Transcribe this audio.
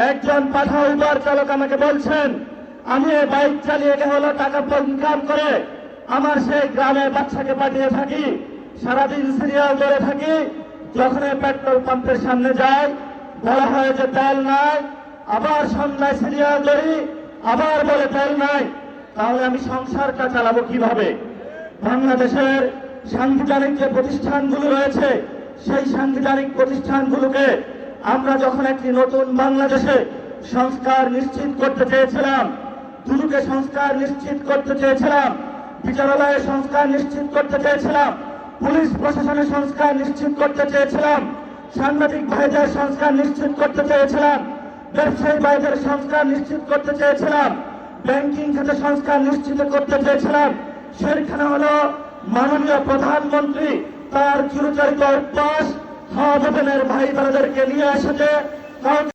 একজন পাঠা উবার চালক আমাকে বলছেন, আমি এই বাইক চালিয়ে হলো টাকা ইনকাম করে আমার সেই গ্রামের বাচ্চাকে পাঠিয়ে থাকি, সারাদিন সিরিয়াল ধরে থাকি, যখন পেট্রোল পাম্পের সামনে যাই বলা হয় যে তেল নাই, আবার সন্ধ্যায় সিরিয়াল ধরি, আবার বলে তেল নাই। তাহলে আমি সংসারটা চালাবো কিভাবে? বাংলাদেশের সাংবিধানিক যে প্রতিষ্ঠানগুলো রয়েছে সেই সাংবিধানিক প্রতিষ্ঠানগুলোকে আমরা যখন একটি নতুন বাংলাদেশে সংস্কার নিশ্চিত করতে চেয়েছিলাম, দুদকে সংস্কার নিশ্চিত করতে চেয়েছিলাম, বিচারালয়ে সংস্কার নিশ্চিত করতে চেয়েছিলাম, পুলিশ প্রশাসনের সংস্কার নিশ্চিত করতে চেয়েছিলাম, সাংবাদিক ভাইদের সংস্কার নিশ্চিত করতে চেয়েছিলাম, ব্যবসায়ী ভাইদের সংস্কার নিশ্চিত করতে চেয়েছিলাম, ব্যাংকিং খাতে সংস্কার নিশ্চিত করতে চেয়েছিলাম, সেখানে হলো মাননীয় প্রধানমন্ত্রী তার চিরচরিত অভ্যাস হাওয়া ভাই বোনেদেরকে নিয়ে এসেছে।